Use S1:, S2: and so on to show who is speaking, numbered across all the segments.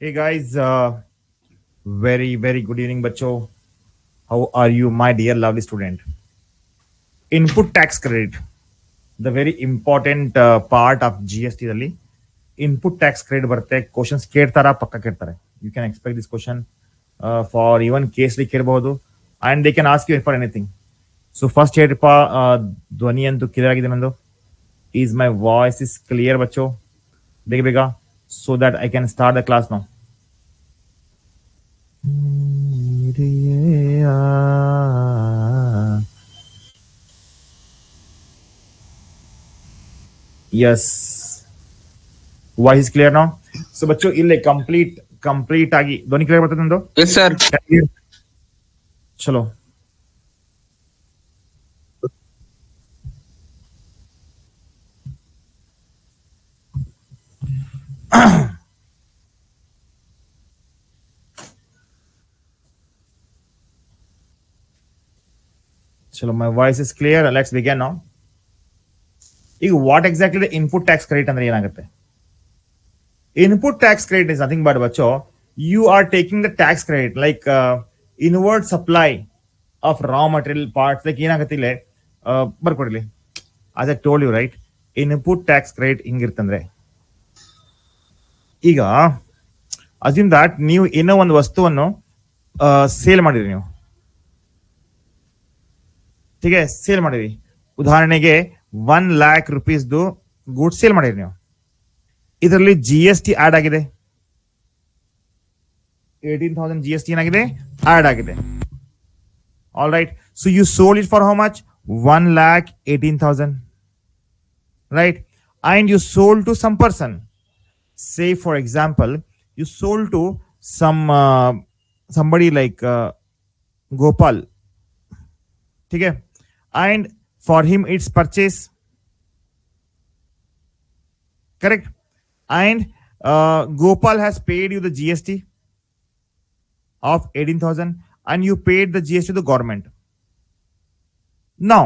S1: Hey guys, very good evening, bacho. How are you, my dear lovely student? Input tax credit, the very important part of GST ದಲ್ಲಿ input tax credit ಬರುತ್ತೆ. Questions ಕೇಳ್ತಾರ ಪಕ್ಕ ಕೇಳ್ತಾರೆ. You can expect this question for even ಕೇಸ್ಲಿ ಕೇಳಬಹುದು and they can ask you for anything. So first ಹೇಳ್ರಿಪ್ಪ, ಧ್ವನಿ ಅಂತೂ clear ಆಗಿದೆ ನಂದು. Is my voice is clear, bacho? ಬೇಗ so that I can start the class now. Yes, voice is clear now. So बच्चों इल्ले complete आगी ध्वनि clear बता दो.
S2: Yes, sir.
S1: चलो. चलो, my voice is clear. Let's begin now. ಈಗ what exactly the input tax credit ಅಂದ್ರೆ ಏನಾಗುತ್ತೆ? Input tax credit is nothing but बच्चों, you are taking the tax credit like inward supply of raw material parts. Like ಏನಾಗುತ್ತೆ ಇಲ್ಲಿ ಬರ್ಕೊಡ್ಲಿ. As I told you, right? Input tax credit ಹಿಂಗಿರ್ತಂದ್ರೆ ಈಗ assume that ನೀವು ಏನೋ ಒಂದು ವಸ್ತುವನ್ನು ಸೇಲ್ ಮಾಡಿರಿ ನೀವು. ठीक है, ಸೇಲ್ ಮಾಡಿರಿ. ಉದಾಹರಣೆಗೆ 1 lakh rupeesದು ಗೂಡ್ಸ್ ಸೇಲ್ ಮಾಡಿರಿ ನೀವು. ಇದರಲ್ಲಿ GST ಆಡ್ ಆಗಿದೆ. 18,000 GST ಏನಾಗಿದೆ? ಆಡ್ ಆಗಿದೆ. All right. So you sold it for how much? 1,18,000. Right. And you sold to some person. Say for example, you sold to somebody like Gopal. ठीक है, and for him it's purchase, correct? And Gopal has paid you the GST of 18,000 and you paid the GST to the government. Now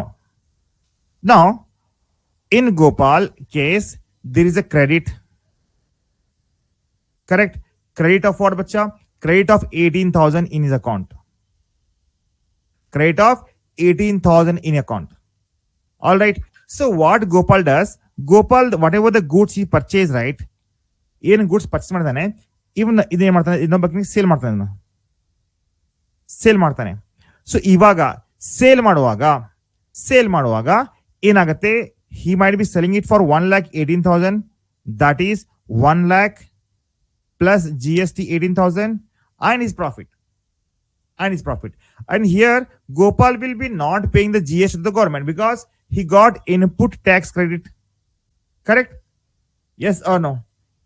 S1: in Gopal case there is a credit. Correct? Credit of what, bacha? Credit of 18,000 in his account. Credit of 18,000 in account. All right. So what Gopal does? Gopal, whatever the goods he purchased, right? ಏನು goods purchase ಮಾಡ್ತಾನೆ, ಇವನ್ ಇದೇನ್ ಮಾಡ್ತಾನೆ, ಇನ್ನೊಬ್ಬ sale ಮಾಡ್ತಾನೆ. Sale ಮಾಡ್ತಾನೆ. So ಇವಾಗ sale ಮಾಡುವಾಗ ಏನಾಗುತ್ತೆ? he might be selling it for 1,18,000. That is 1 lakh plus GST 18,000 and his profit. And here Gopal will be not paying the GST to the government because he got input tax credit. Correct? Yes or no?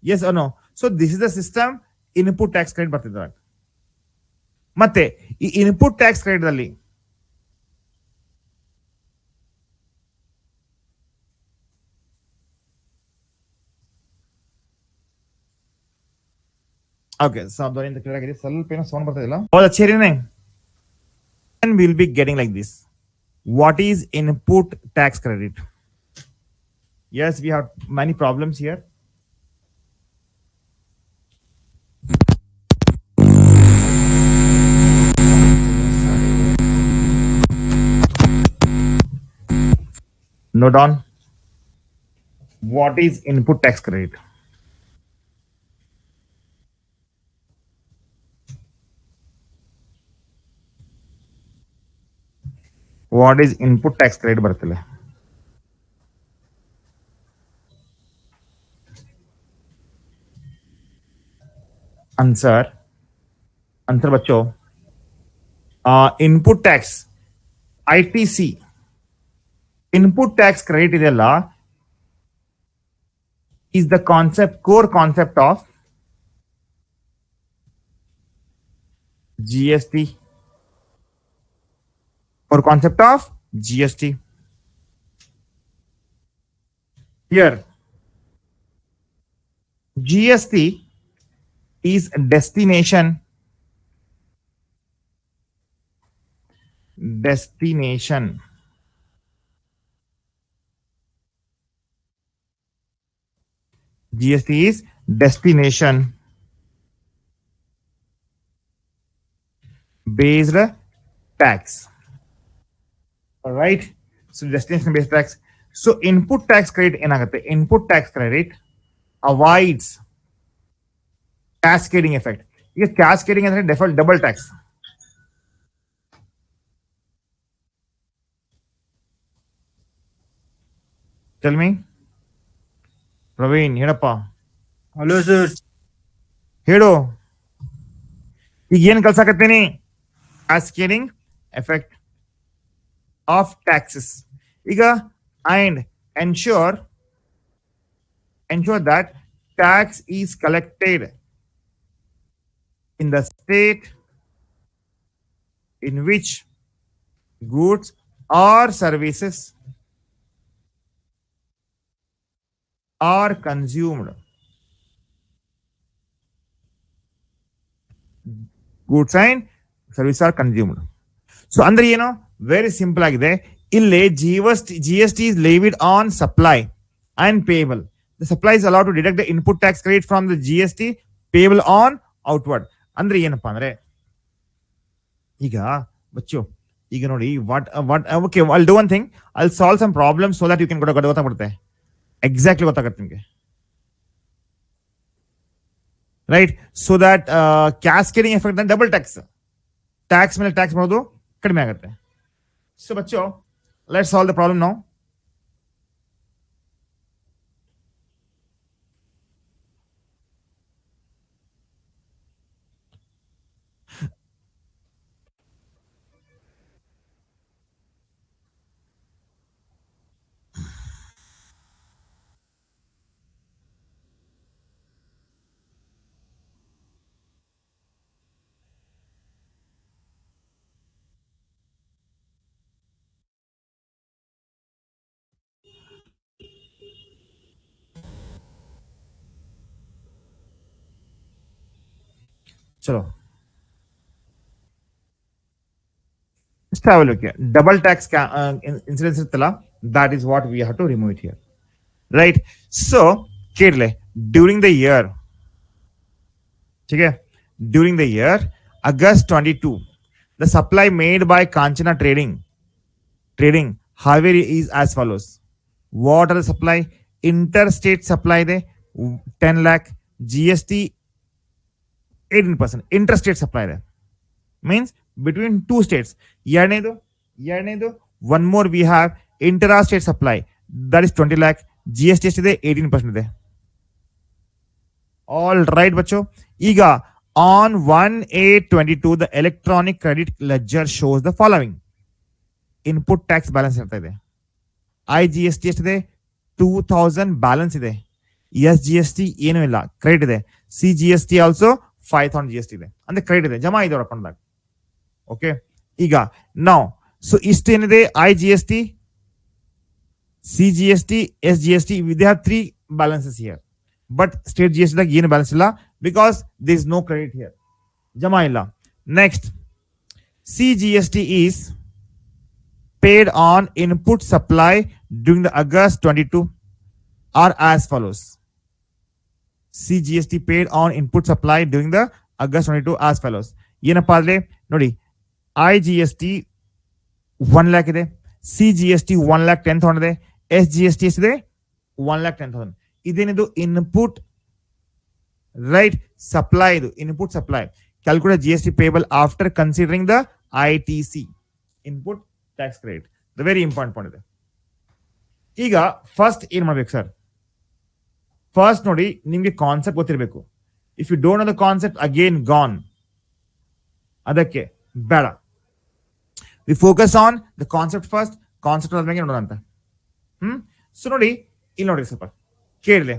S1: Yes or no? So this is the system. Input tax credit ಬರ್ತಿದ್ದಾರೆ. ಮತ್ತೆ ಈ input tax credit ಅಲ್ಲಿ okay, ಸ್ವಲ್ಪ ಧ್ವನಿ clear ಆಗಿದೆ. ಸ್ವಲ್ಪ ಏನೋ sound ಬರ್ತಾ ಇಲ್ಲ. बहुत अच्छे रहे नहीं. And we'll be getting like this. What is input tax credit? Yes, we have many problems here. Note down. What is input tax credit? What is input tax credit ಬರ್ತಲ್ಲ? Answer बच्चों. Input tax ITC input tax credit ಇದೆಲ್ಲ is the core concept of GST. Core concept of GST. Here GST is destination. GST is destination. based tax. All right. So destination based tax. So input tax credit ಏನಾಗುತ್ತೆ? Input tax credit avoids cascading effect. ಈಗ cascading ಅಂದ್ರೆ default double tax. Tell me, Praveen ಹೇಳಪ್ಪ.
S2: Hello sir.
S1: ಹೇಳು. ಈಗ ಏನ್ ಕಲ್ಸಾಕತ್ತೀನಿ? Cascading effect of taxes. ಈಗ and ensure that tax is collected in the state in which goods or services are consumed. Goods and services are consumed. So ಅಂದ್ರೆ ಏನು? Very simple ಆಗಿದೆ. ಇಲ್ಲಿ GST is levied on supply and payable. The supply is allowed to deduct the input tax credit from the GST payable on outward. ಅಂದ್ರೆ ಏನಪ್ಪಾ ಅಂದ್ರೆ ಈಗ ಬಚ್ಚು ಈಗ ನೋಡಿ what okay I'll do one thing, I'll solve some problem so that you can ಗೊತ್ತಾಗ್ಬಿಡುತ್ತೆ, exactly ಗೊತ್ತಾಗುತ್ತೆ ನಿಮಗೆ, right? So that cascading effect ಅಂದ್ರೆ ಡಬಲ್ ಟ್ಯಾಕ್ಸ್ ಮೇಲೆ ಟ್ಯಾಕ್ಸ್ ಮಾಡೋದು ಕಡಿಮೆ ಆಗುತ್ತೆ. ಸೊ ಬಚ್ಚು let's solve the problem now. ಚಲೋ just have a look here. Double tax incidence iruttala, that is what we have to remove it here, right? So ಕೇಳಲೆ during the year, okay, during the year August 22, the supply made by Kanchana trading Haveri is as follows. What are the supply? Interstate supply ಇದೆ 10 lakh, GST 18%. Interstate supply ಇದೆ means between two states. ಎರಡನೇದು one more we have intrastate supply, that is 20 lakh, GST ಎಷ್ಟಿದೆ? 18% ಇದೆ. All right ಬಚ್ಚು. ಈಗ ಆನ್ 1/8/22 the electronic credit ledger shows the following. Input tax balance ಇರ್ತಾ ಇದೆ. IGST ಎಷ್ಟಿದೆ? 2000 ಬ್ಯಾಲೆನ್ಸ್ ಇದೆ. SGST ಏನೂ ಇಲ್ಲ, ಕ್ರೆಡಿಟ್ ಇದೆ. CGST ಆಲ್ಸೋ 5000 GST ಇದೆ, ಅಂದ್ರೆ ಕ್ರೆಡಿಟ್ ಇದೆ, ಜಮಾ ಇದೆ ಅವ್ರ ಅಕೌಂಟ್ದಾಗ. ಓಕೆ, ಈಗ ನಾವು ಸೊ ಇಷ್ಟೇನಿದೆ IGST, CGST, SGST, they have 3 balances here. But state GST ದಾಗ ಏನು ಬ್ಯಾಲೆನ್ಸ್ ಇಲ್ಲ, because this is no credit here, ಜಮಾ ಇಲ್ಲ. Next CGST is paid on input supply during the August 22 are as follows. CGST paid on input supply during the August 22 as follows. ಏನಪ್ಪಾ ಅಂದ್ರೆ ನೋಡಿ, IGST 1 lakh ಇದೆ, CGST 1,10,000 ಇದೆ, SGST ಎಷ್ಟಿದೆ? 1,10,000. ಇದೇನಿದು? Input, right? Supply, ಇದು input supply. Calculate GST payable after considering the ITC, input tax credit. The very important point ಇದೆ. ಈಗ ಫಸ್ಟ್ ಏನ್ ಮಾಡ್ಬೇಕು ಸರ್? ಫಸ್ಟ್ ನೋಡಿ, ನಿಮ್ಗೆ ಕಾನ್ಸೆಪ್ಟ್ ಗೊತ್ತಿರಬೇಕು. If you don't know the concept, again gone. ಅದಕ್ಕೆ ಬೇಡ, we focus on the concept first. Concept ಆದ್ಮೇಲೆ ನೋಡೋಣ ಅಂತ. ಸೊ ನೋಡಿ, ಇಲ್ಲಿ ನೋಡಿ ಸ್ವಲ್ಪ ಕೇಳಿದೆ.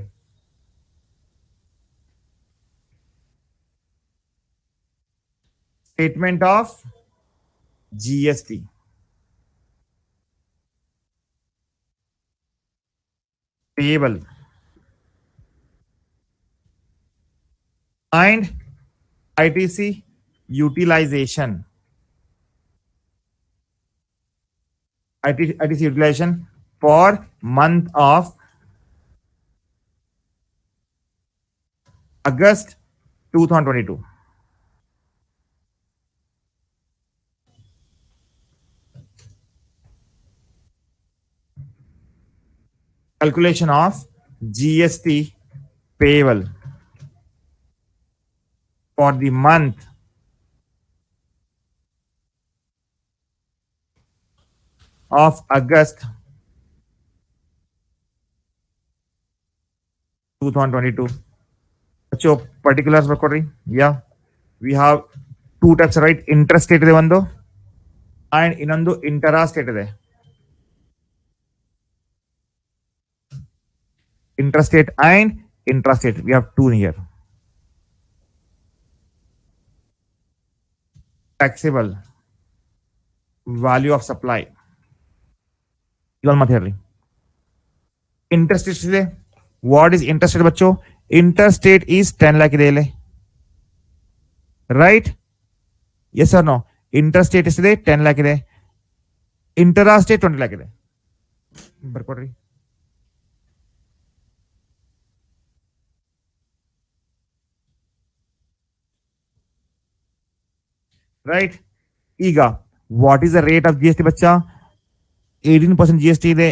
S1: Statement of GST, payable and ITC utilization. ITC utilization for month of August 2022. calculation of GST payable for the month of August 2022. बच्चों particulars ಬರ್ಕೊಡ್ರಿ. Yeah, we have two types, right? Interstate ಇದೆ ಒಂದು and ಇನ್ನೊಂದು interastate ಇದೆ. Interstate and intrastate. We have two here. Taxable value of supply. ಇವಾಗ ಮತ್ತೆ ಹೇಳ್ರಿ. Interstate ಇದೆ. What is interstate बच्चों? Interstate is 10 lakh ಇದೆ ಇಲ್ಲಿ. Right? Yes or no? Interstate ಇದೆ 10 lakh ಇದೆ. Interastate 20 lakh ಇದೆ. ಬರ್ಕೊಡ್ರಿ. Right? ಈಗ what is the rate of GST Bachcha? 18% GST ಇದೆ.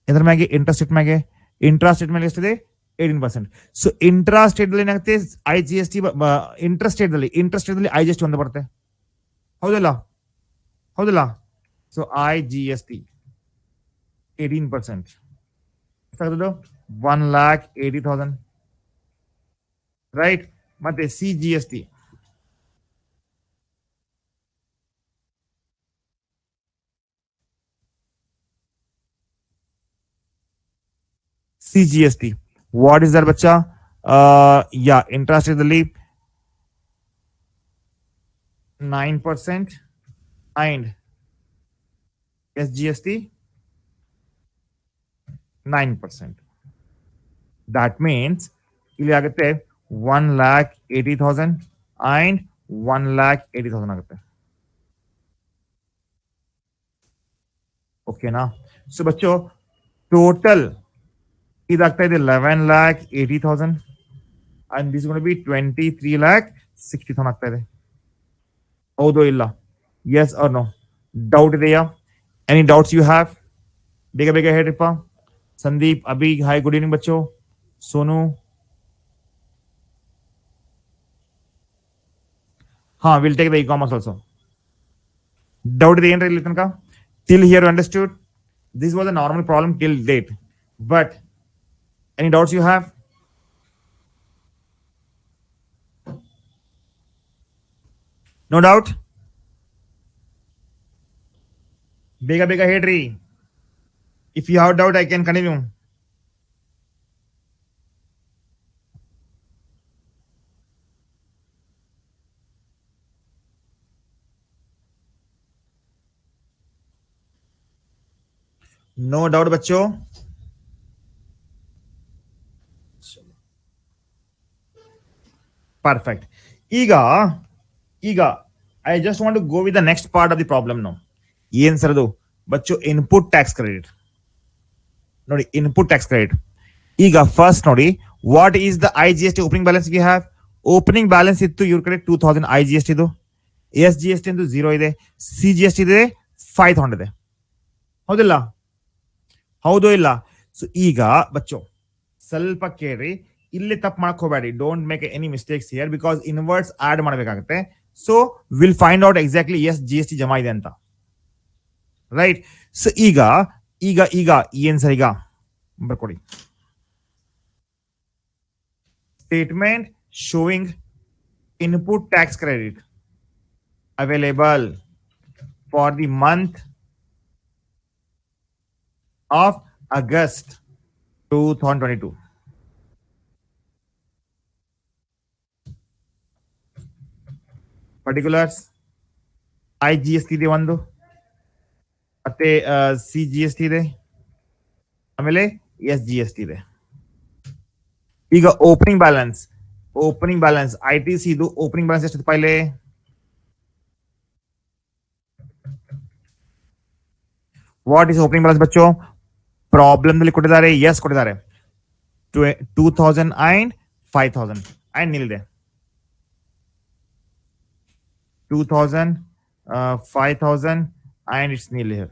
S1: ಇದರ ಮ್ಯಾಗೆ ಇಂಟ್ರಾಸ್ಟೇಟ್ ಮ್ಯಾಗೆ, ಇಂಟ್ರಾಸ್ಟೇಟ್ ಮೇಲೆ ಎಷ್ಟಿದೆ? 18%. ಸೊ ಇಂಟ್ರಾಸ್ಟೇಟ್ ಅಲ್ಲಿ ಏನಾಗುತ್ತೆ? IGST ಇಂಟ್ರಾಸ್ಟೇಟ್ ಅಲ್ಲಿ IGST ಒಂದು ಬರುತ್ತೆ. ಹೌದಲ್ಲ? ಹೌದಲ್ಲ? So IGST 18%. ಎಷ್ಟಾಗ್ತದೆ? 1,80,000. ರೈಟ್? ಮತ್ತೆ CGST CGST. What is that, bacha? Yeah, interest is the 9% and SGST 9%. That means ಇಲ್ಲಿ ಆಗುತ್ತೆ 1,80,000 and 1,80,000 ಆಗುತ್ತೆ. ಓಕೆನಾ? ಸೊ ಬಚ್ಚೋ ಟೋಟಲ್ ಇದಾಗ್ತಾ ಇದೆ 11,80,000 and this is going to be 23,60,000 ಆಗ್ತಾ ಇದೆ. ಹೌದೋ ಇಲ್ಲ? Yes or no? ಡೌಟ್ ಇದೆಯಾ? Any doubts you have? ಬೇಗ ಬೇಗ ಹೇಳ್ರಿಪ್ಪ. Sandeep, Abhi, hi, good evening ಬಚ್ಚೋ. ಸೋನು, ಹಾ, will take the e-commerce also. Doubt ಇದೆ ಏನ್ರಿ ಇಲ್ಲಿ ತನಕ? Till here understood? This was a normal problem till date, but any doubts you have? No doubt? Bega bega ಹೇಳ್ರಿ. If you have doubt, I can continue. No doubt, बच्चों. Perfect. ಈಗ I just want to go with the next part of the problem now. ಏನ್ sir ಅದು? Bachchu input tax credit ನೋಡಿ. Input tax credit ಈಗ first ನೋಡಿ, what is the IGST opening balance we have? Opening balance ಇತ್ತು ಇವ್ರ ಕಡೆ 2,000 IGST ಇದು. SGST ಎಂದು 0 ಇದೆ. CGST ಇದೆ 5,000 ಇದೆ. ಹೌದಿಲ್ಲ? ಹೌದೋ ಇಲ್ಲ? ಸೊ ಈಗ ಬಚ್ಚು ಸ್ವಲ್ಪ ಕೇಳ್ರಿ, ಇಲ್ಲಿ ತಪ್ಪು ಮಾಡಕ್ ಹೋಗಬೇಡಿ. Don't make any mistakes here because inverts add ಮಾಡಬೇಕಾಗುತ್ತೆ. So will find out exactly as GST ಜಮಾ ಇದೆ ಅಂತ. ರೈಟ್? ಸೊ ಈಗ ಈಗ ಈಗ ಏನ್ ಸರ್? ಈಗ ಬರ್ಕೊಡಿ. Statement showing input tax credit available for the month of August 2022. Particulars IGST ಇದೆ ಒಂದು, ಮತ್ತೆ CGST ಇದೆ, ಆಮೇಲೆ SGST ಇದೆ. ಈಗ ಓಪನಿಂಗ್ ಬ್ಯಾಲೆನ್ಸ್ ITC ಇದು ಓಪನಿಂಗ್ ಬ್ಯಾಲೆನ್ಸ್ ಎಷ್ಟು ಪೈಲೆ? ವಾಟ್ ಇಸ್ ಓಪನಿಂಗ್ ಬ್ಯಾಲೆನ್ಸ್ ಬಚ್ಚೋ? ಪ್ರಾಬ್ಲಮ್ ನಲ್ಲಿ ಕೊಟ್ಟಿದ್ದಾರೆ, ಎಸ್ ಕೊಟ್ಟಿದ್ದಾರೆ. 2,000 and 5,000 and ನಿಲ್ಲಿದೆ. 2,000, 5,000 and it's nil here.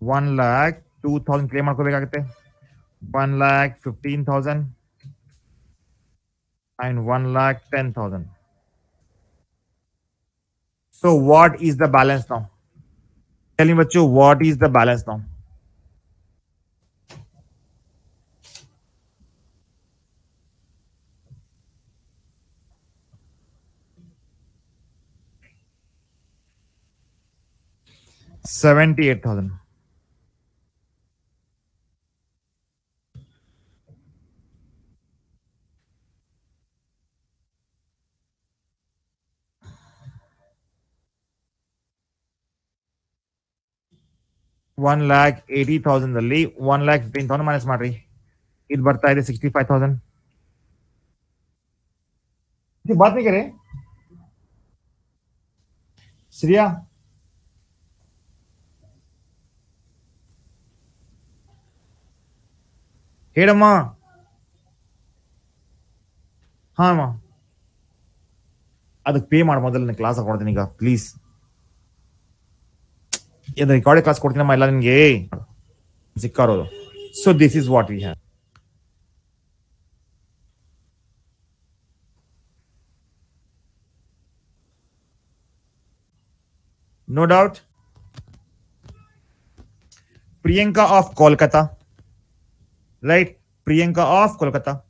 S1: 1,02,000 claim ಮಾಡ್ಕೋಬೇಕಾಗುತ್ತೆ. 1,15,000 and 1,10,000. So what is the balance now? Tell me, bacho, what is the balance now? $78,000. $1,80,000 ಅಲ್ಲಿ 1,15,000 ಮೈನಸ್ ಮಾಡ್ರಿ. ಇದು ಬರ್ತಾ ಇದೆ 65,000. बात नहीं करे श्रिया. ಹೇಳಮ್ಮ. ಹಾ ಅಮ್ಮ, ಅದಕ್ಕೆ ಪೇ ಮಾಡಿ ಮೊದಲು ನಾನು ಕ್ಲಾಸ್ ಕೊಡ್ತೀನಿ ಈಗ ಪ್ಲೀಸ್. ಇದು ರೆಕಾರ್ಡ್ ಕ್ಲಾಸ್ ಕೊಡ್ತೀನಮ್ಮ ಎಲ್ಲ ನಿಮಗೆ ಸಿಕ್ಕಾರೋದು. So this is what we have. No doubt. Priyanka of Kolkata. Right? Priyanka of Kolkata.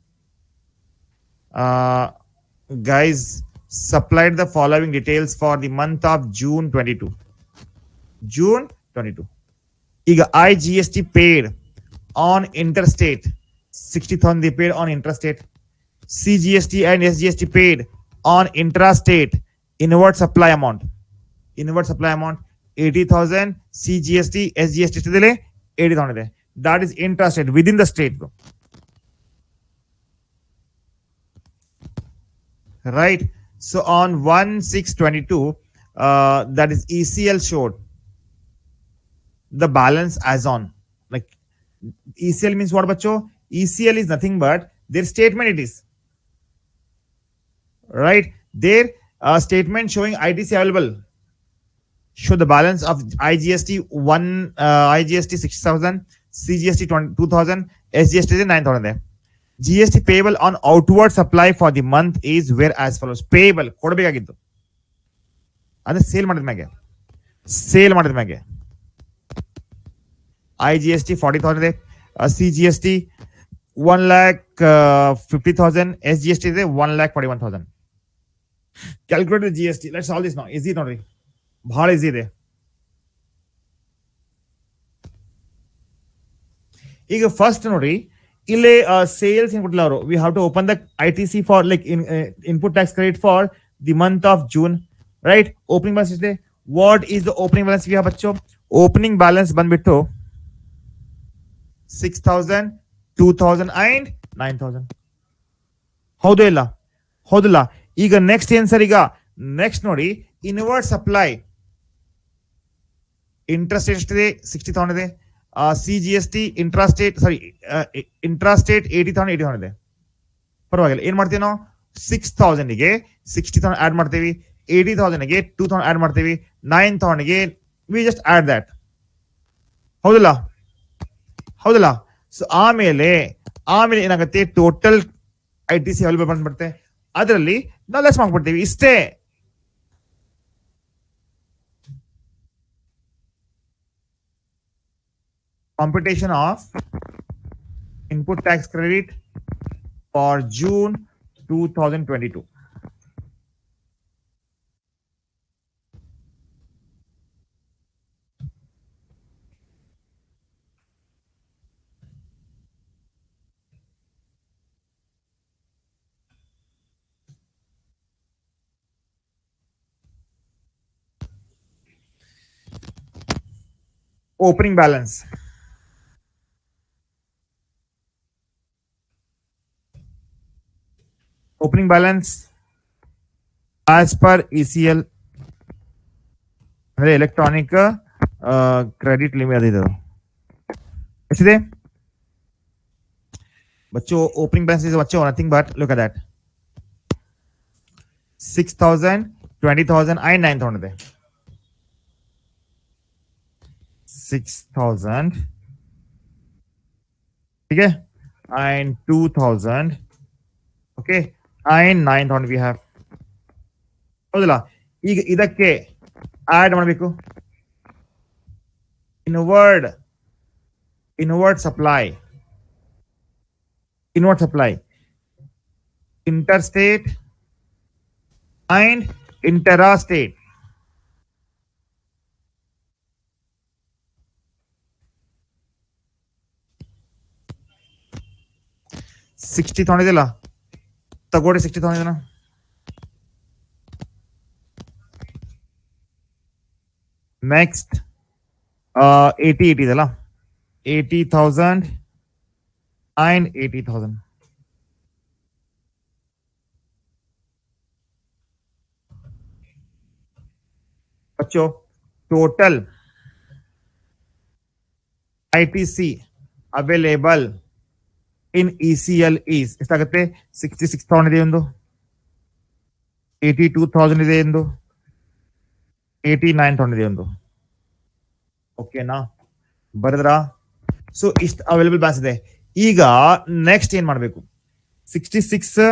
S1: Guys, supplied the following details for the month of June 22. June 22. ಈಗ IGST paid on interstate. 60,000 they paid on interstate. CGST and SGST paid on intrastate. Inward supply amount. 80,000. CGST, SGST ಇಷ್ಟದಲ್ಲಿ 80,000 ಇದೆ. That is intrastate within the state. Right? So on 1/6/22, that is ECL showed the balance as on. Like ECL means what, bacho? ECL is nothing but their statement it is. Right? Their statement showing ITC available. Show the balance of IGST 60,000, CGST 2,000, SGST 9,000 there. GST payable on outward supply for the month is where as follows. Payable ಕೊಡಬೇಕಾಗಿತ್ತು ಅಂದ್ರೆ sale ಮಾಡಿದ ಮ್ಯಾಗೆ IGST 40,000 ಇದೆ, CGST 1,50,000, SGST ಇದೆ 1,41,000. Calculate the GST. Let's solve this now. Easy ನೋಡ್ರಿ, ಬಹಳ easy ಇದೆ. ಈಗ ಫಸ್ಟ್ ನೋಡ್ರಿ, ಇಲ್ಲಿ ಸೇಲ್ಸ್ ಏನ್ ಕೊಟ್ಟಿಲ್ಲ ಅವರು. We have to open the ITC for like input tax credit for the month of June. Right? Opening balance ಇದೆ. What is the opening balance we have ಬಚ್ಚೋ? ಓಪನಿಂಗ್ ಬ್ಯಾಲೆನ್ಸ್ ಬಂದ್ಬಿಟ್ಟು 6,000, 2,000 ಅಂಡ್ 9,000. ಹೌದು ಇಲ್ಲ? ಹೌದಿಲ್ಲ? ಈಗ ನೆಕ್ಸ್ಟ್ ಏನ್ ಸರ್? ಈಗ next ನೋಡಿ, ಇನ್ವರ್ಡ್ ಸಪ್ಲೈ ಇಂಟ್ರೆಸ್ಟ್ ಎಷ್ಟಿದೆ? 60,000 ಇದೆ. CGST ಇಂಟ್ರಾಸ್ಟೇಟ್ ಇಂಟ್ರಾಸ್ಟೇಟ್ 80,000 ಇದೆ. ಪರವಾಗಿಲ್ಲ. ಏನ್ ಮಾಡ್ತೀವಿ ನಾವು? 6,000ಗೆ 60,000 ಆಡ್ ಮಾಡ್ತೀವಿ, 80,000ಗೆ 2,000 ಆಡ್ ಮಾಡ್ತೀವಿ, 9,000ಗೆ ವಿ ಜಸ್ಟ್ ಆಡ್ ದಟ್. ಹೌದಿಲ್ಲ? ಸೊ ಆಮೇಲೆ ಏನಾಗುತ್ತೆ? ಟೋಟಲ್ ITC ಅವೈಲೇಬಲ್ ಬಂದ್ಬಿಡುತ್ತೆ. ಅದರಲ್ಲಿ ನಾವು ಲೆಸ್ ಮಾಡ್ಬಿಡ್ತೀವಿ. ಇಷ್ಟೇ. Computation of input tax credit for June 2022. Opening balance. Opening balance as per ECL ಅಂದ್ರೆ ಎಲೆಕ್ಟ್ರಾನಿಕ್ ಕ್ರೆಡಿಟ್ ಲಿಮಿಟ್ ಅದು ಎಷ್ಟಿದೆ ಬಚ್ಚೋ? ಓಪನಿಂಗ್ ಬ್ಯಾಲೆನ್ಸ್ ಇಸ್ ಬಚ್ಚೋ nothing but look at that 6,000, 20,000 and 9,000 ಇದೆ. 6,000. ठीक है, and 2,000. Okay, and 9,000 we have. ಹೌದಲ್ಲ, ಈಗ ಇದಕ್ಕೆ ಆಡ್ ಮಾಡಬೇಕು inward supply, interstate and intrastate. Sixty ತಗೊಂಡಿದ್ದಿಲ್ಲ, ತಗೋಡಿ 60 ತಗೊಂಡಿದ್ದಾನ. ನೆಕ್ಸ್ಟ್ 80 ಇದೆಲ್ಲ, 80,000 and 80,000. बच्चों total ITC available in ECL is ಎಷ್ಟಾಗುತ್ತೆ? 66,000 ಇದೆ, ಒಂದು 82,000 ಇದೆ, ಒಂದು 89,000 ಇದೆ, ಒಂದು. ಓಕೆನಾ, ಬರೆದ್ರಾ? ಸೊ ಇಷ್ಟು ಅವೈಲೇಬಲ್ ಬ್ಯಾಲೆನ್ಸ್ ಇದೆ. ಈಗ ನೆಕ್ಸ್ಟ್ ಏನ್ ಮಾಡಬೇಕು? 66,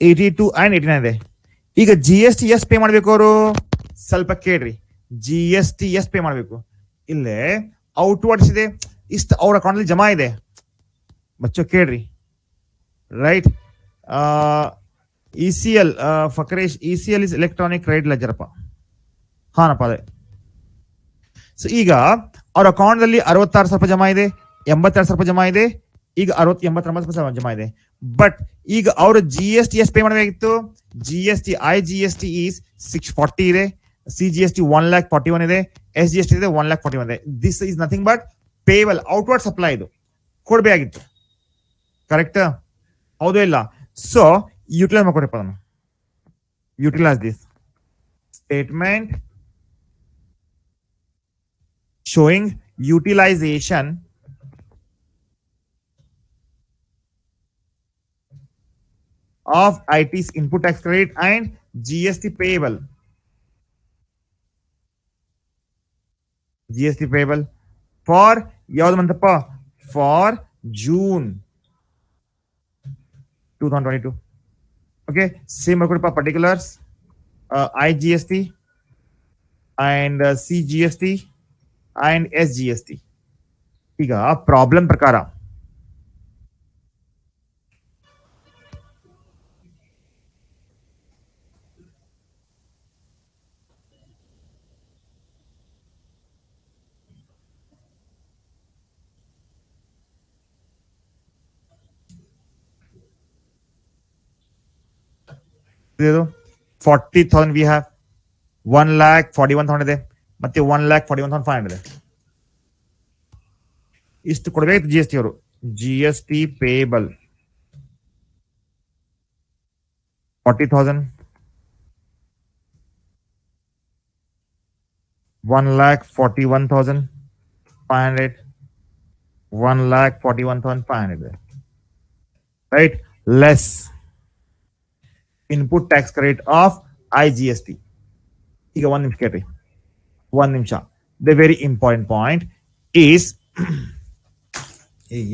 S1: 82 ಅಂಡ್ 89 ಇದೆ. ಈಗ GST ಎಷ್ಟು ಪೇ ಮಾಡ್ಬೇಕು ಅವರು? ಸ್ವಲ್ಪ ಕೇಳ್ರಿ. GST ಎಷ್ಟು ಪೇ ಮಾಡ್ಬೇಕು? ಇಲ್ಲೇ ಔಟ್ವರ್ಡ್ಸ್ ಇದೆ, ಇಷ್ಟು ಅವ್ರ ಅಕೌಂಟ್ ಅಲ್ಲಿ ಜಮಾ ಇದೆ. ಬಚ್ಚೋ ಕೇಳ್ರಿ, right? ECL ಫಕರೇಶ್, ECL is electronic credit leisure ಅಪ್ಪ. ಹಾನಪ್ಪ ಅದೇ. ಸೊ ಈಗ ಅವ್ರ ಅಕೌಂಟ್ ಅಲ್ಲಿ 66,000 ರೂಪಾಯಿ ಜಮಾ ಇದೆ, 82,000 ರೂಪಾಯಿ ಜಮಾ ಇದೆ, ಈಗ 89,000 ಜಮಾ ಇದೆ. ಬಟ್ ಈಗ ಅವರು GST ಎಷ್ಟು ಪೇ ಮಾಡಬೇಕಾಗಿತ್ತು? GST IGST ಈಸ್ 640 ಇದೆ, CGST 1,41,000 ಇದೆ, SGST ಇದೆ 1,41,000 ಇದೆ. This is nothing but payable outward supply. ಇದು ಕೊಡ್ಬೇಕಾಗಿತ್ತು, ಕರೆಕ್ಟ್? ಹೌದು ಇಲ್ಲ? ಸೊ ಯುಟಿಲೈಸ್ ಮಾಡ್ಕೊಡ್ರಪ್ಪ ಅದನ್ನು. Utilise this statement showing utilization of IT's input tax credit and GST payable. GST payable for ಯಾವ್ದು Manthappa? For June 2022. Okay, same ಮಾಡ್ಕೊಡಪ್ಪ particulars, IGST and CGST and SGST. ಈಗ problem ಪ್ರಕಾರ ಇದು 40,000 we have, 1,41,000 ಇದೆ, ಮತ್ತೆ 1,41,500 ಇದೆ. ಇಷ್ಟು ಕೊಡಬೇಕು GST ಅವರು. GST payable 40,000, 1,41,500, 1,41,500, right? Less input tax credit of IGST. ಈಗ ಒಂದು ನಿಮಿಷ ಕೇಳ್ರಿ, ಒಂದು ನಿಮಿಷ. The very important point is,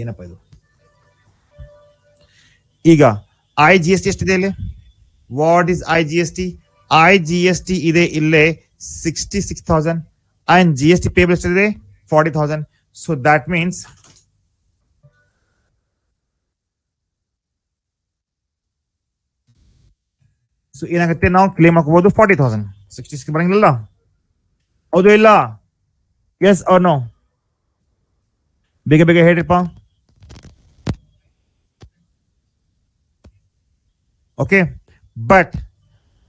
S1: ಏನಪ್ಪ ಇದು? ಈಗ IGST ಎಷ್ಟಿದೆ ಇಲ್ಲಿ? What is IGST? IGST ಇದೆ ಇಲ್ಲೇ 66,000 ಅಂಡ್ GST ಪೇಬಲ್ ಎಷ್ಟಿದೆ? 40,000. ಸೊ ದಟ್ ಮೀನ್ಸ್ ಸೊ ಏನಾಗುತ್ತೆ, ನಾವು ಕ್ಲೇಮ್ ಹಾಕಬಹುದು 40,000. 66 ಬರಂಗಿಲ್ಲ, ಹೌದು ಇಲ್ಲ? Yes or no? ಬೇಗ ಬೇಗ ಹೇಳ್ರಿಪ್ಪ. ಓಕೆ, ಬಟ್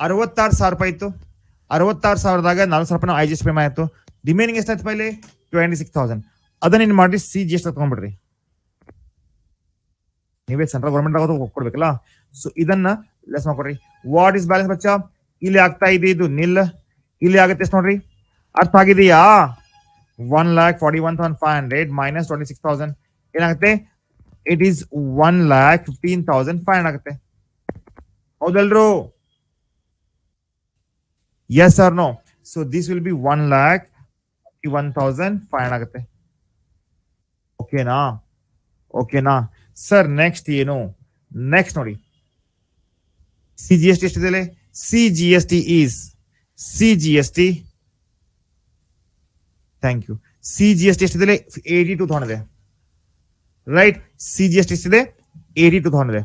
S1: 66,000 ರೂಪಾಯಿ ಇತ್ತು. 66,000ದಾಗ 4,000 ರೂಪಾಯಿ ನಾವು IGST ಪೇ ಆಯ್ತು. ರಿಮೈನಿಂಗ್ ಎಷ್ಟಾಯ್ತು ಪೈಲೆ? 26,000. ಅದನ್ನ ಏನ್ ಮಾಡ್ರಿ, CGST ತಗೊಂಡ್ಬಿಡ್ರಿ. ನೀವೇ ಸೆಂಟ್ರಲ್ ಗೌರ್ಮೆಂಟ್ ಆಗೋದು ಕೊಡ್ಬೇಕಲ್ಲ. ಸೊ ಇದನ್ನ ಲೆಸ್ ಮಾಡ್ಕೊಡ್ರಿ. ವಾಟ್ ಇಸ್ ಬ್ಯಾಲೆನ್ಸ್ ಬಚ್ಚಾ? ಇಲ್ಲಿ ಆಗ್ತಾ ಇದೆ ಇದು ನಿಲ್, ಇಲ್ಲಿ ಆಗುತ್ತೆ ಎಷ್ಟು ನೋಡ್ರಿ, ಅರ್ಥ ಆಗಿದೆಯಾ? 1,41,500 ಮೈನಸ್ 26,000 ಏನಾಗುತ್ತೆ? ಇಟ್ ಈಸ್ 1,15,500 ಆಗುತ್ತೆ. ಹೌದಲ್ರು? Yes or no? So this will be 1,41,500 ಆಗುತ್ತೆ. ಓಕೆನಾ? ಓಕೆನಾ? ಸರ್ ನೆಕ್ಸ್ಟ್ ಏನು? ನೆಕ್ಸ್ಟ್ ನೋಡಿ, ಸಿ ಜಿ ಎಸ್ ಟಿ ಎಷ್ಟಿದೆ? C G S T is, C G S T, thank you. C G S T ಎಷ್ಟಿದೆ? 82,000 ಇದೆ. Right, C G S T ಎಷ್ಟಿದೆ? 82,000 ಇದೆ.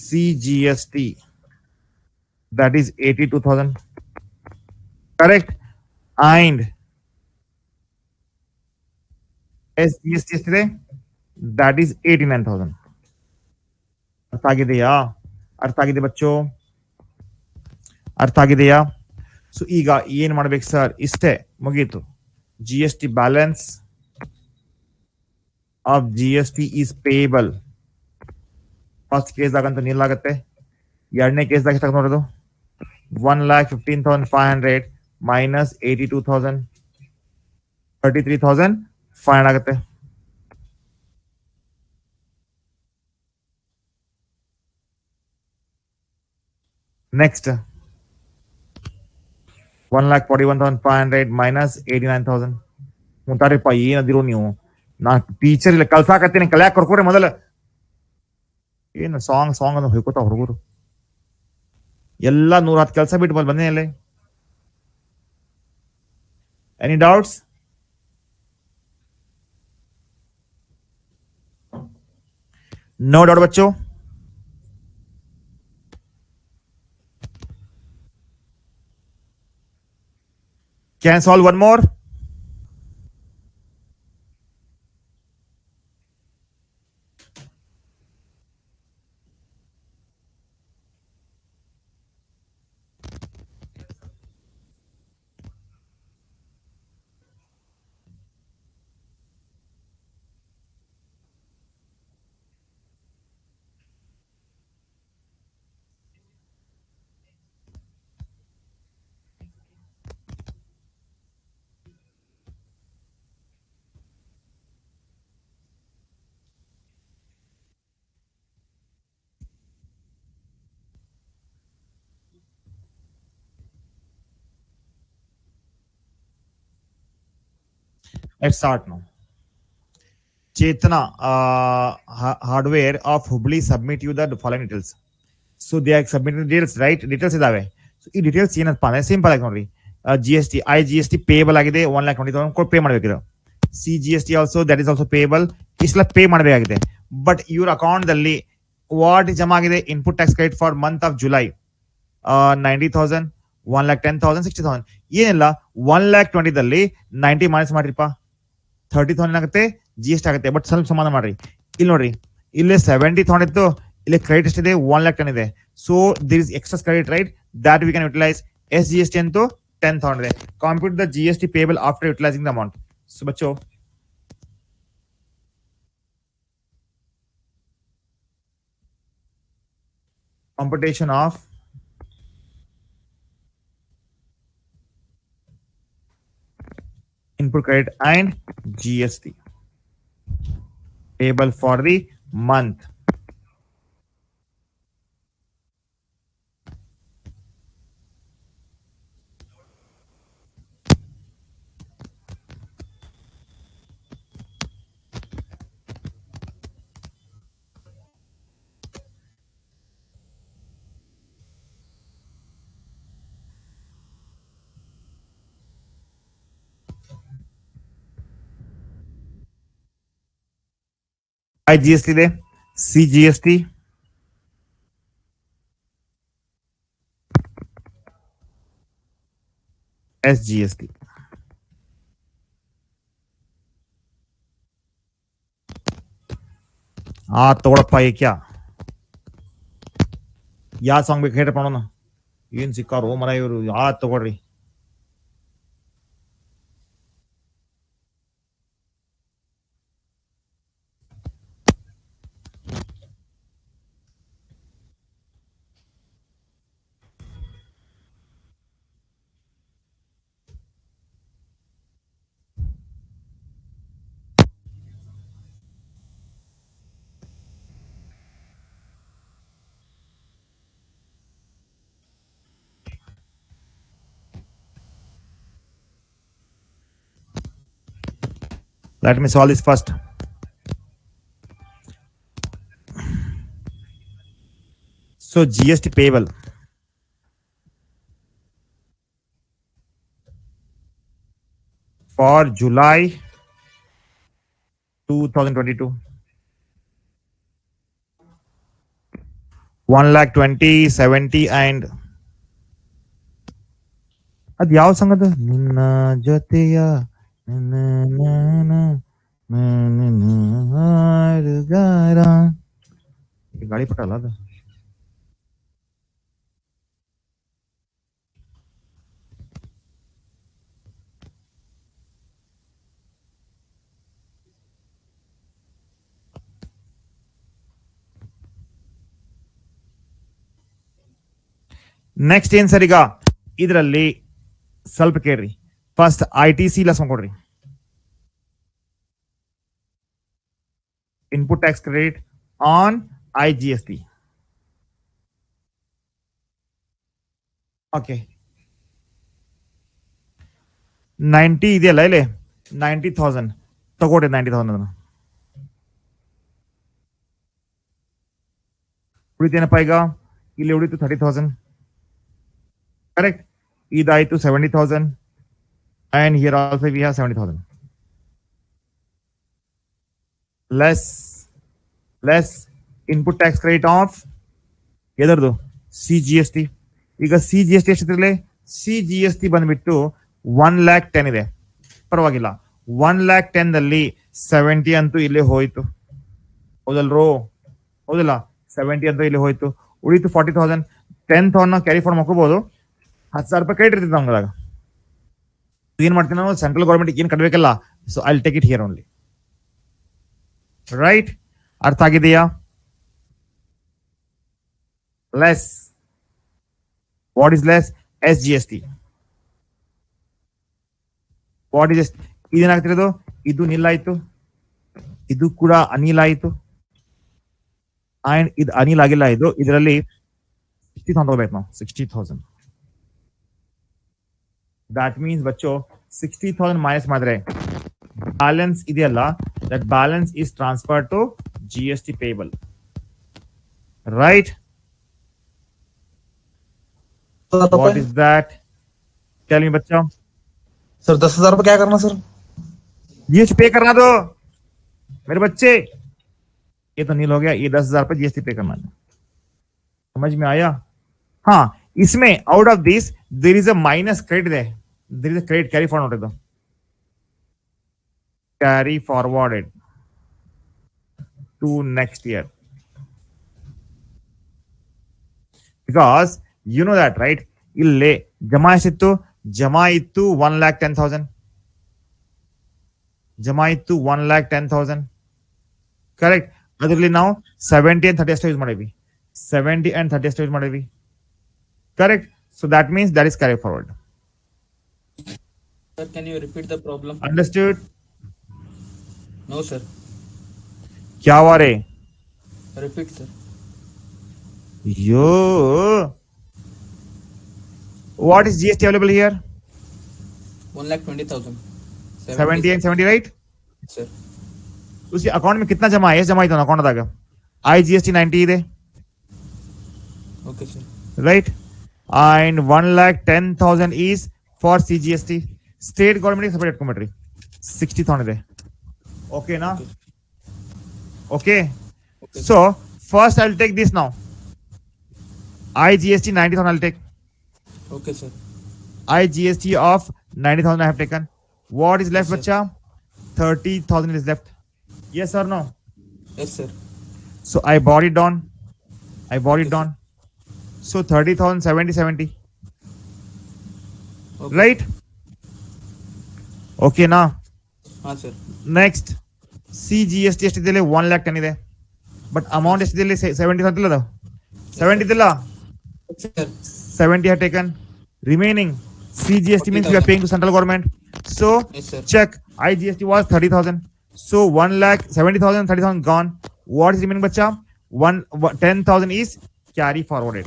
S1: C G S T, that is 82,000, correct? And S G S T ಎಷ್ಟಿದೆ? that is 89,000. ಅರ್ಥ ಆಗಿದೆಯಾ? ಅರ್ಥ ಆಗಿದೆ ಬಚ್ಚೋ? ಅರ್ಥ ಆಗಿದೆಯಾ? ಸೊ ಈಗ ಏನ್ ಮಾಡ್ಬೇಕು ಸರ್? ಇಷ್ಟೇ, ಮುಗೀತು. G S T balance of G S T is payable. First ಕೇಸ್ದಾಗಂತೂ ನಿಲ್ಲಾಗತ್ತೆ. ಎರಡನೇ ಕೇಸ್ದಾಗ ಎಷ್ಟಾಗ ನೋಡೋದು? 1,15,500 ಮೈನಸ್ 82,000, 33,500 ಆಗುತ್ತೆ. Next 1,41,500 minus 89,000. ಮುಂತಾರಿಪ್ಪ, ಏನದಿರೋ ನೀವು? ನಾ ಟೀಚರ್ ಇಲ್ಲ, ಕಲ್ಸಾಕತ್ತೀನಿ, ಕಲ್ಯಾಕ್ ಕರ್ಕೋರಿ ಮೊದಲ. ಏನು ಸಾಂಗ್ ಸಾಂಗ್ ಅನ್ನು ಹೊಯ್ಕೋತ ಹುಡುಗರು ಎಲ್ಲ 110 ಕೆಲಸ ಬಿಟ್ಟು ಬಂದೇ ಅಲ್ಲೇ. Any doubts? ನೋ ಡೌಟ್ ಬಚ್ಚು. Can solve one more? Let's start now. Chetana hardware of Hubli submit you the following details. So they are submitted details, right? Details ಇದಾವೆ. ಸೊ ಈ ಡೀಟೇಲ್ಸ್ ಏನಪ್ಪ ಅಂದ್ರೆ ಸಿಂಪಲ್ ಆಗಿ ನೋಡ್ರಿ. G S T, I G S T payable ಆಗಿದೆ, 1,20,000 ಕೊಟ್ಟು pay ಮಾಡಬೇಕಿದೆ. C G S T also that is also payable, ಇಷ್ಟೆಲ್ಲ ಪೇ ಮಾಡಬೇಕಾಗಿದೆ. ಬಟ್ ಇವ್ರ ಅಕೌಂಟ್ ದಲ್ಲಿ ವಾಟ್ ಜಮಾ ಆಗಿದೆ? Input tax credit for month of July 90,000, 1,10,000, 60,000. ಏನಿಲ್ಲ, 1,20,000 90 ಮೈನಸ್ ಮಾಡ್ರಿಪ್ಪ, 30,000 ಆಗುತ್ತೆ, ಜಿ ಎಸ್ ಟಿ ಆಗುತ್ತೆ. ಬಟ್ ಸ್ವಲ್ಪ ಸಮಾನ ಮಾಡ್ರಿ. ಇಲ್ಲಿ ನೋಡ್ರಿ, ಇಲ್ಲಿ 70,000 ಇತ್ತು, ಇಲ್ಲಿ ಕ್ರೆಡಿಟ್ ಎಷ್ಟಿದೆ? 1,10,000 ಇದೆ. So there is extra credit, right? That we can utilise. S G S T ಅಂತೂ 10,000 ಇದೆ. Compute the G S T payable after utilising the amount. So ಬಚ್ಚೋ, computation of input credit and GST payable for the month. I GST ಇದೆ, C GST, S GST. ತಗೊಳಪ್ಪ, ಏಕ್ಯಾ ಯಾವ song ಬೇಕು ಹೇಳ್ರಪ್ಪ ನೋಡೋಣ. ಏನ್ ಸಿಕ್ಕಾರು ಮರ ಇವರು? ತಗೊಳ್ರಿ. Let me solve this first. So GST payable for July 2022, 1 lakh 20, 70 and ಅದು ಯಾವ ಸಂಘ ಅದು ನಿನ್ನ ಜೊತೆಯ ಹಾಡುಗಾರ ಗಾಳಿಪಟ ಅಲ್ಲ ಅದು. ನೆಕ್ಸ್ಟ್ ಏನ್ ಸರ್, ಈಗ ಇದರಲ್ಲಿ ಸ್ವಲ್ಪ ಕೇಳ್ರಿ. ಫಸ್ಟ್ ITC ಲೆಸ್ ಮಾಡ್ಕೊಡ್ರಿ. Input tax credit on IGST. Okay, 90 ಇದೆಯಲ್ಲ ಇಲ್ಲಿ 90,000 ತಗೊಳ್ರಿ. 90,000 ಅದನ್ನು ಉಳಿತೇನಪ್ಪ ಈಗ, ಇಲ್ಲಿ ಉಳಿತು 30,000. ಕರೆಕ್ಟ್, ಇದಾಯ್ತು 70,000 and here also we have 70,000 less input tax credit of ಎದರದು CGST. ಈಗ CGST ಎಷ್ಟಿದ್ರಲ್ಲಿ, CGST ಬಂದ್ಬಿಟ್ಟು 1,10,000 ಇದೆ. ಪರವಾಗಿಲ್ಲ, 1,10,000 70 ಅಂತೂ ಇಲ್ಲಿ ಹೋಯ್ತು, ಹೌದಲ್ರೋ? ಹೌದಿಲ್ಲ, 70 ಅಂತೂ ಇಲ್ಲಿ ಹೋಯ್ತು. ಉಳಿತು 40,000. 10,000 ಕ್ಯಾರಿ ಫಾರ್ಮ್ ಹಾಕೋಬಹುದು. 10,000 ರೂಪಾಯಿ ಕ್ರೆಡಿಟ್ ಇರ್ತದೆ ನಮ್ಗದಾಗ. ಏನ್ ಮಾಡ್ತೀನಿ ನಾವು, ಸೆಂಟ್ರಲ್ ಗೌರ್ಮೆಂಟ್ ಏನ್ ಕಟ್ಟಬೇಕಲ್ಲ, so I take it here only. Right, ಅರ್ಥ ಆಗಿದೆಯಾ? Less, what is less? SGST. What is ಇದೇನಾಗ್ತಿರೋದು, ಇದು ನಿಲ್ಲಾಯ್ತು, ಇದು ಕೂಡ ಅನಿಲ್ ಆಯ್ತು, ಅಂಡ್ ಇದು ಅನಿಲ್ ಆಗಿಲ್ಲ. ಇದು ಇದರಲ್ಲಿ 60,000 ತಗೋಬೇಕು ನಾವು. 60,000. that means ಬಚ್ಚೋ 60,000 ಮೈನಸ್ ಮಾಡಿದ್ರೆ ಬ್ಯಾಲೆನ್ಸ್ ಇದೆಯಲ್ಲ, that balance is transferred to GST payable, right? What is that? Tell me बच्चा.
S2: सर 10,000 रुपये क्या करना सर?
S1: GST पे करना दो मेरे बच्चे. ये तो नील हो गया, ये 10,000 रुपये GST पे करना है. समझ में आया? हाँ, इसमें out of this there is a minus credit है. There is a credit carry forward noted, carry forwarded to next year, because you know that, right? Ille jama ಎಷ್ಟಿತ್ತು, ಜಮಾ ಇತ್ತು 1,10,000. ಜಮಾ ಇತ್ತು 1,10,000. ಕರೆಕ್ಟ್. ಅದರಲ್ಲಿ ನಾವು 70 and 30 ಅಷ್ಟು ಯೂಸ್ ಮಾಡಿವಿ. 70 and 30 ಅಷ್ಟು ಯೂಸ್ ಮಾಡಿವಿ. Correct. So that means that is carry forward.
S3: Sir, can you repeat the problem?
S1: Understood?
S3: No, sir.
S1: क्या हुआ रे?
S3: Repeat, sir.
S1: Yo, what is GST available here?
S3: 1,20,000.
S1: 70 and 70, right?
S3: Sir.
S1: उसके account में कितना जमा है? ಎಷ್ಟು ಜಮಾ ಆಯ್ತು ಅಕೌಂಟ್ ದಾಗ? IGST 90 ಇದೆ.
S3: Okay, sir.
S1: Right? And 1,10,000 is for CGST. State government separate ಇಟ್ಕೊಂಡ್ಬಿಟ್ರಿ. 60,000 ಇದೆ. Okay na? Okay. So first I'll take this now. IGST 90,000 I'll take.
S3: Okay, sir.
S1: IGST of 90,000 I have taken. What is left, bacha? 30,000 is left. Yes or no?
S3: Yes, sir.
S1: So I brought it down. So 30,000, 70.
S3: Okay.
S1: Right? Okay na?
S3: हाँ sir.
S1: Next, CGST ಎಷ್ಟಿದೆ? 1,10,000 ಇದೆ. But amount ಎಷ್ಟಿದೆ? 70 ಇಲ್ಲ. 70 ಇಲ್ಲ.
S3: Sir.
S1: 70 have taken. Remaining CGST means we are paying to central government. So
S3: Yes, sir.
S1: check, IGST was 30,000. So 1,70,000, 30,000 gone. What is remaining, bacha? 10,000 is carry forwarded.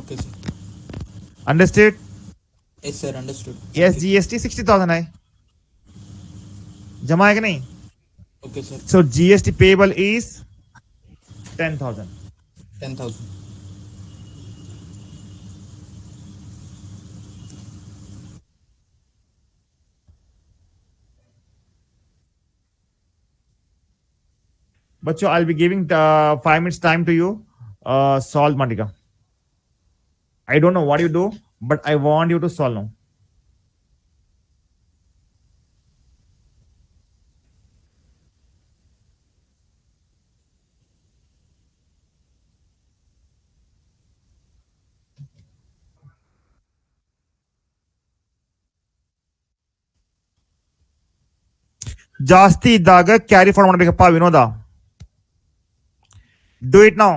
S3: Okay, sir.
S1: Understood?
S3: Yes, sir. Understood.
S1: Yes, GST 60,000 है. जमा है कि नहीं?
S3: Okay, sir.
S1: So GST payable is 10,000.
S3: 10,000.
S1: बच्चों, I'll be giving 5 minutes time to you. Solve Matika. I don't know what you do, but I want you to solve now. ಜಾಸ್ತಿ ಇದ್ದಾಗ carry forward ಮಾಡಬೇಕಪ್ಪ ವಿನೋದ. Do it now.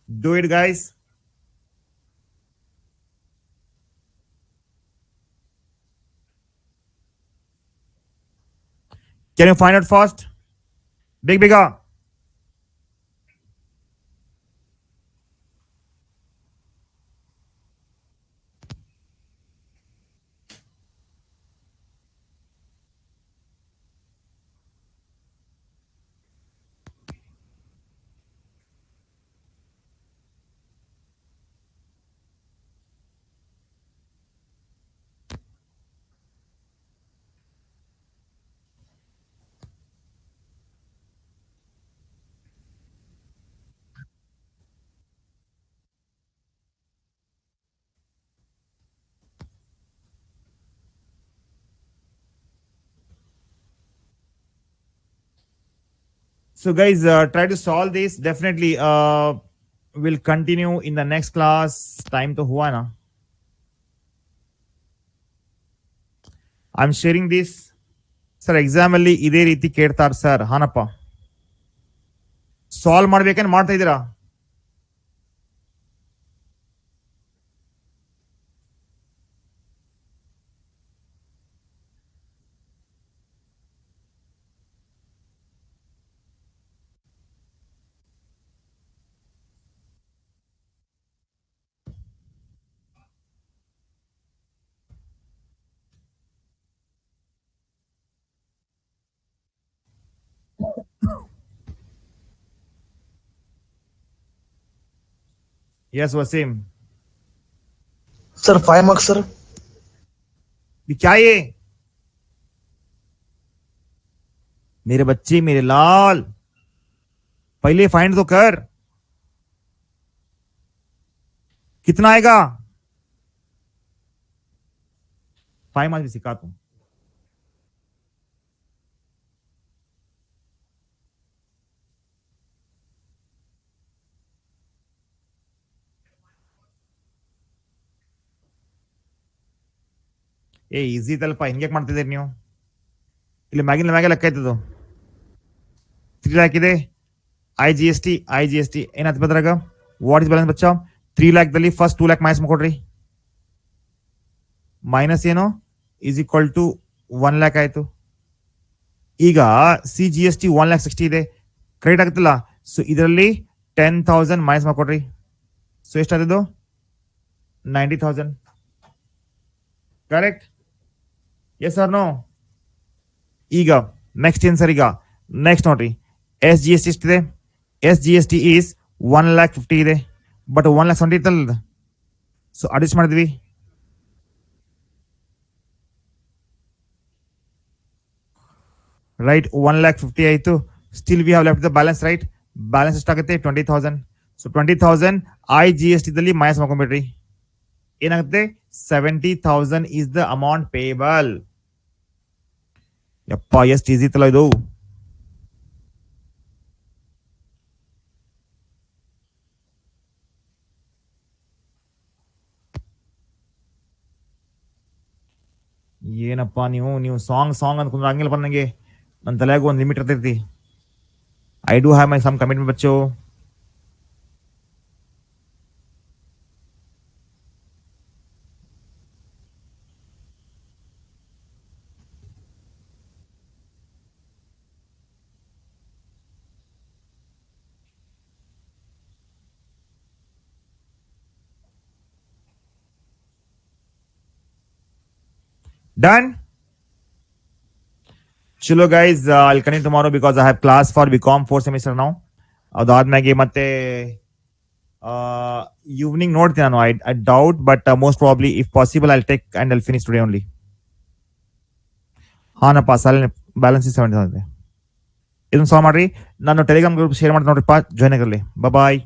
S1: Do it, guys. Can you find out fast? Big bigger. So, guys, try to solve this. Definitely, we'll continue in the next class. Time to हुआ ना. I'm sharing this. Sir, exam ಅಲ್ಲಿ ಇದೇ ರೀತಿ ಕೇಳ್ತಾರ sir. ಹಾನಪ್ಪ. Solve ಮಾಡ್ಬೇಕೇನು ಮಾಡ್ತಾ ಇದ್ದೀರಾ? Yes, Wasim.
S2: Sir 5 marks sir.
S1: क्या ये? मेरे बच्चे, मेरे लाल, पहले फाइंड तो कर. कितना आएगा? 5 मार्क्स भी सिखा तुम. ಏ ಈಸಿ ಇದಲ್ಪ, ಹಿಂಗ್ಯಾಕ್ ಮಾಡ್ತಿದ್ದೀರಿ ನೀವು? ಇಲ್ಲಿ ಮ್ಯಾಗಿನ ಮ್ಯಾಗೆ ಲೆಕ್ಕ ಆಯ್ತದು. 3 lakh ಇದೆ. ಐ ಜಿ ಎಸ್ ಟಿ ಏನಾಯ್ತು ಬದ್ರಾಗ? ವಾಟ್ ಇಸ್ ಬ್ಯಾಲೆನ್ಸ್ ಬಚ್ಚಾ? 3 lakh ದಲ್ಲಿ ಫಸ್ಟ್ 2 lakh ಮೈನಸ್ ಮಾಡ್ಕೊಡ್ರಿ. ಮೈನಸ್ ಏನು ಈಸ್ ಈಕ್ವಲ್ ಟು 1 lakh ಆಯ್ತು. ಈಗ ಸಿ ಜಿ ಎಸ್ ಟಿ 1,60,000 ಇದೆ, ಕ್ರೆಡಿಟ್ ಆಗುತ್ತಲ್ಲ. ಸೊ ಇದರಲ್ಲಿ 10,000 ಮೈನಸ್ ಮಾಡ್ಕೊಡ್ರಿ. ಸೊ ಎಷ್ಟಾದದು? 90,000. ಕರೆಕ್ಟ್? Yes or no? ಈಗ ನೆಕ್ಸ್ಟ್ ಏನ್ ಸರ್? ಈಗ ನೆಕ್ಸ್ಟ್ ನೋಡ್ರಿ, ಎಸ್ ಜಿ ಎಸ್ ಟಿ ಎಷ್ಟಿದೆ? S G S T is 1,50,000 ಇದೆ, ಬಟ್ 1,70,000 ಇತ್ತಲ್ಲ. ಸೊ ಅಡ್ಜಸ್ಟ್ ಮಾಡಿದ್ವಿ. ರೈಟ್, 1,50,000 ಆಯ್ತು. Still we have left the balance. Right, balance ಎಷ್ಟಾಗುತ್ತೆ? 20,000. So 20,000 I G S T ದಲ್ಲಿ ಮೈನಸ್ ಮಾಡ್ಕೊಂಡ್ಬಿಡ್ರಿ. ಏನಾಗುತ್ತೆ? 70,000 ಇಸ್ ದ ಅಮೌಂಟ್ ಪೇಬಲ್. ಯಪ್ಪ, ಎಷ್ಟು ಈಸಿ ಇತ್ತಲ್ಲ ಇದು. ಏನಪ್ಪ ನೀವು ಸಾಂಗ್ ಸಾಂಗ್ ಅಂದ್ಕೊಂಡ್ರೆ ಹಂಗಿಲ್ಲ. ನನಗೆ ನನ್ನ ತಲೆಯಾಗ ಒಂದು ಲಿಮಿಟ್ ಇರ್ತೈತಿ. I do have my some commitment बच्चों. Done. चलो guys, I'll continue tomorrow because I have class for BCom 4th semester now. ಅದಾದ ಮ್ಯಾಗೆ ಮತ್ತೆ ಈವ್ನಿಂಗ್ ನೋಡ್ತೀನಿ ನಾನು. I doubt but most probably if possible I'll take and I'll finish today only. ಹಾನಪ್ಪ ಸಾಲ balance 70 ಇದೆ. ಇದನ್ನ ಸಾಲ್ವ್ ಮಾಡ್ರಿ. ನಾನು ಟೆಲಿಗ್ರಾಮ್ ಗ್ರೂಪ್ ಶೇರ್ ಮಾಡ್ತೀನಿ ನೋಡ್ರಿಪ್ಪ, ಜಾಯ್ನ್ ಆಗಿರಲಿ. ಬಾಯ್.